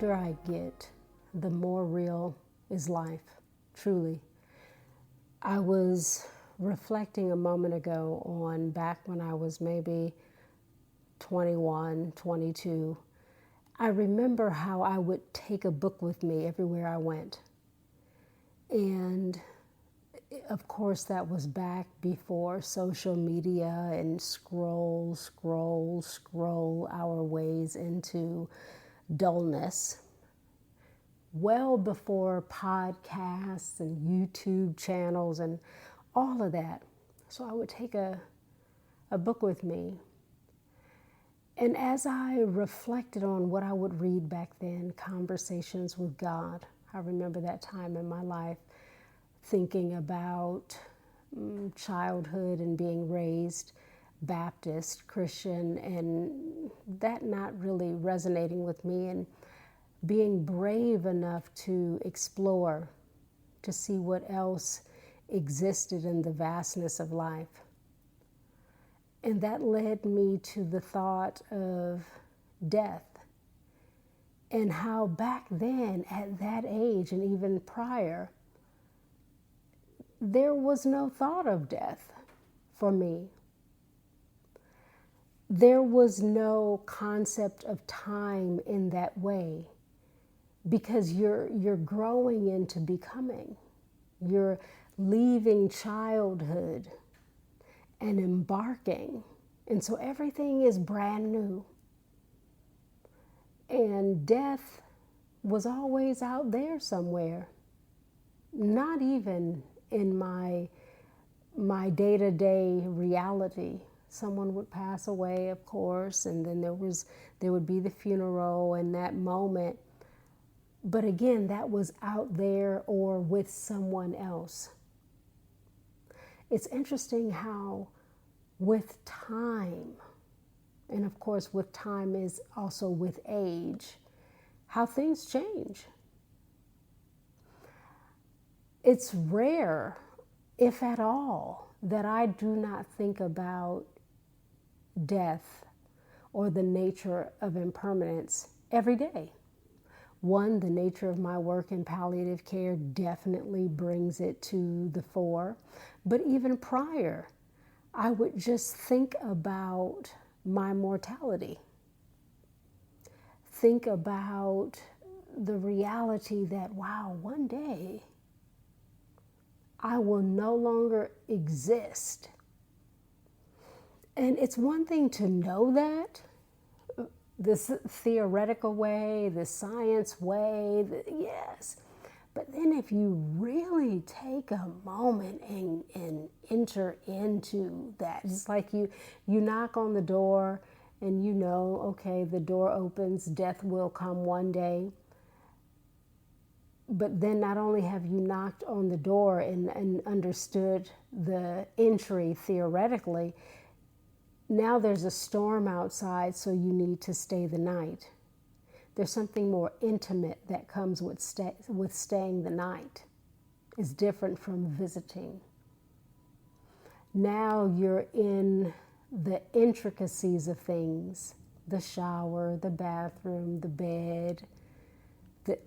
older I get, the more real is life, truly. I was reflecting a moment ago on back when I was maybe 21, 22. I remember how I would take a book with me everywhere I went. And of course, that was back before social media and scroll our ways into dullness. Well before podcasts and YouTube channels and all of that. So I would take a book with me. And as I reflected on what I would read back then, Conversations with God, I remember that time in my life thinking about childhood and being raised Baptist, Christian, and that not really resonating with me, and being brave enough to explore, to see what else existed in the vastness of life. And that led me to the thought of death, and how back then, at that age and even prior, there was no thought of death for me. There was no concept of time in that way, because you're growing into becoming. You're leaving childhood and embarking. And so everything is brand new. And death was always out there somewhere. Not even in my day-to-day reality. Someone would pass away, of course, and then there would be the funeral and that moment. But again, that was out there or with someone else. It's interesting how with time, and of course with time is also with age, how things change. It's rare, if at all, that I do not think about death or the nature of impermanence every day. One, the nature of my work in palliative care definitely brings it to the fore. But even prior, I would just think about my mortality. Think about the reality that, wow, one day I will no longer exist. And it's one thing to know that, this theoretical way, the science way, yes. But then if you really take a moment and enter into that, it's like you knock on the door and you know, okay, the door opens, death will come one day. But then not only have you knocked on the door and understood the entry theoretically, now there's a storm outside, so you need to stay the night. There's something more intimate that comes with staying the night. It's different from visiting. Now you're in the intricacies of things, the shower, the bathroom, the bed,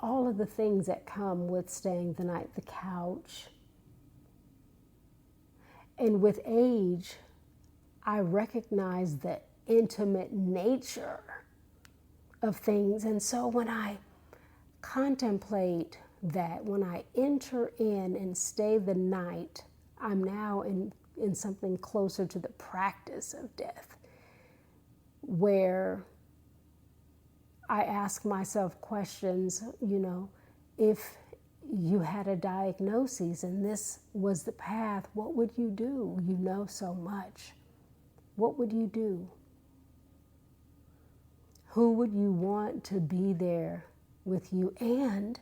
all of the things that come with staying the night, the couch. And with age, I recognize the intimate nature of things. And so when I contemplate that, when I enter in and stay the night, I'm now in something closer to the practice of death, where I ask myself questions, if you had a diagnosis and this was the path, what would you do? You know so much. What would you do? Who would you want to be there with you? And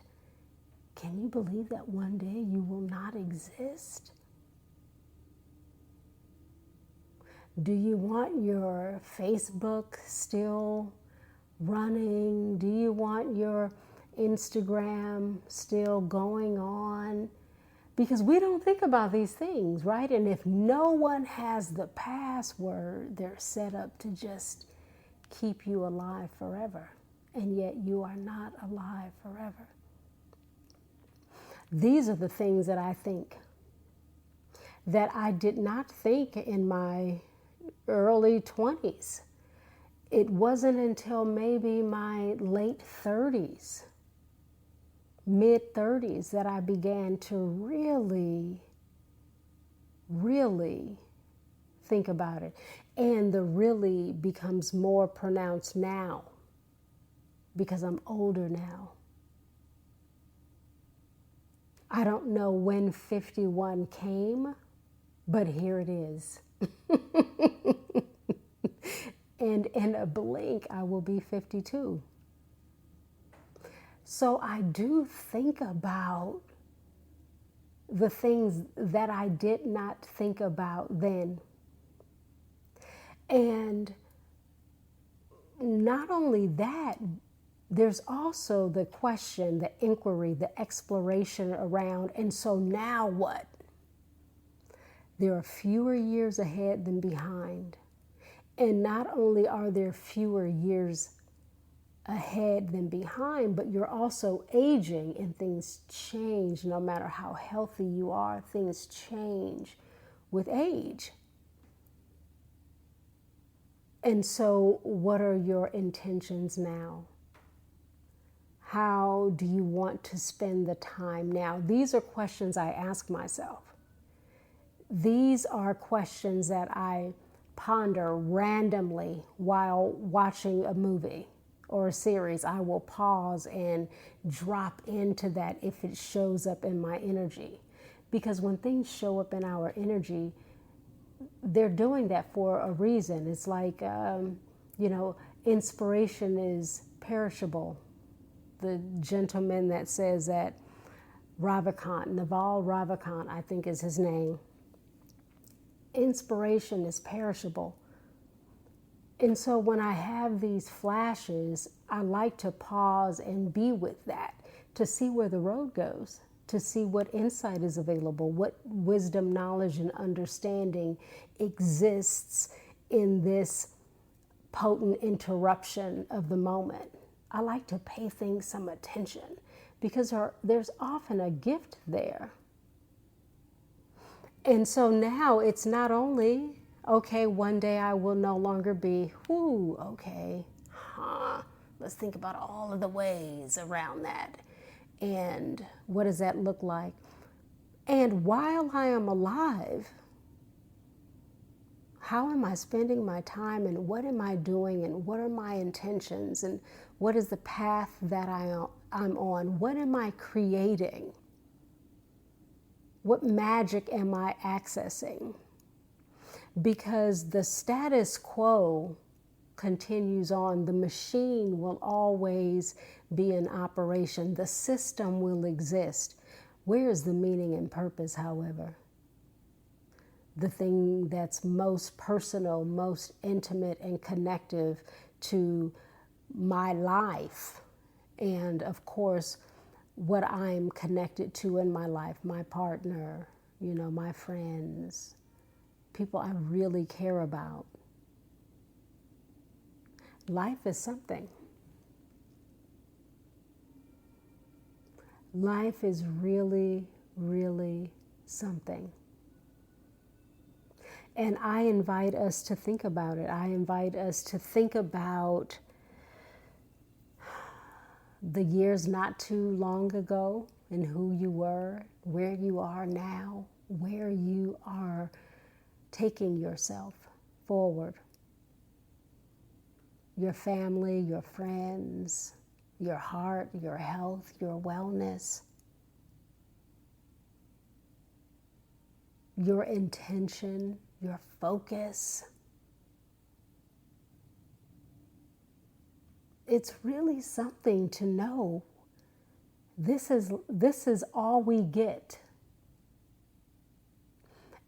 can you believe that one day you will not exist? Do you want your Facebook still running? Do you want your Instagram still going on? Because we don't think about these things, right? And if no one has the password, they're set up to just keep you alive forever. and yet you are not alive forever. These are the things that I think that I did not think in my early 20s. It wasn't until maybe my late 30s, mid 30s, that I began to really think about it. And the really becomes more pronounced now because I'm older now. I don't know when 51 came, but here it is. And in a blink, I will be 52. So I do think about the things that I did not think about then. And not only that, there's also the question, the inquiry, the exploration around, and so now what? There are fewer years ahead than behind. And not only are there fewer years ahead than behind, but you're also aging and things change. No matter how healthy you are, things change with age. And so what are your intentions now? How do you want to spend the time now? These are questions I ask myself. These are questions that I ponder randomly while watching a movie or a series. I will pause and drop into that if it shows up in my energy. Because when things show up in our energy, they're doing that for a reason. It's like, inspiration is perishable. The gentleman that says that, Naval Ravikant, I think is his name. Inspiration is perishable. And so when I have these flashes, I like to pause and be with that to see where the road goes, to see what insight is available, what wisdom, knowledge, and understanding exists in this potent interruption of the moment. I like to pay things some attention because there's often a gift there. And so now it's not only, okay, one day I will no longer be, let's think about all of the ways around that. And what does that look like? And while I am alive, how am I spending my time, and what am I doing, and what are my intentions, and what is the path that I'm on? What am I creating? What magic am I accessing? Because the status quo continues on. The machine will always be in operation. The system will exist. Where is the meaning and purpose, however? The thing that's most personal, most intimate and connective to my life, and of course, what I'm connected to in my life, my partner, my friends, people I really care about. Life is something. Life is really, really something. And I invite us to think about it. I invite us to think about the years not too long ago and who you were, where you are now, where you are taking yourself forward. Your family, your friends, your heart, your health, your wellness, your intention, your focus. It's really something to know this is all we get.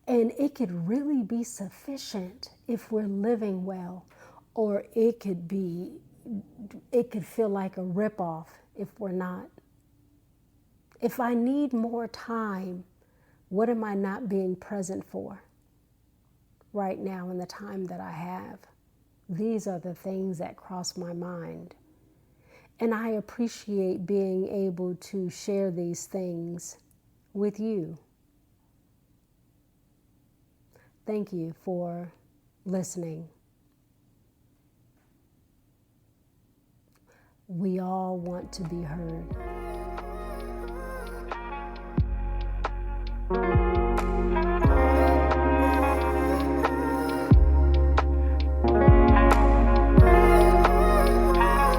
And it could really be sufficient if we're living well, or it could feel like a ripoff if we're not. If I need more time, what am I not being present for right now in the time that I have? These are the things that cross my mind. And I appreciate being able to share these things with you. Thank you for listening. We all want to be heard.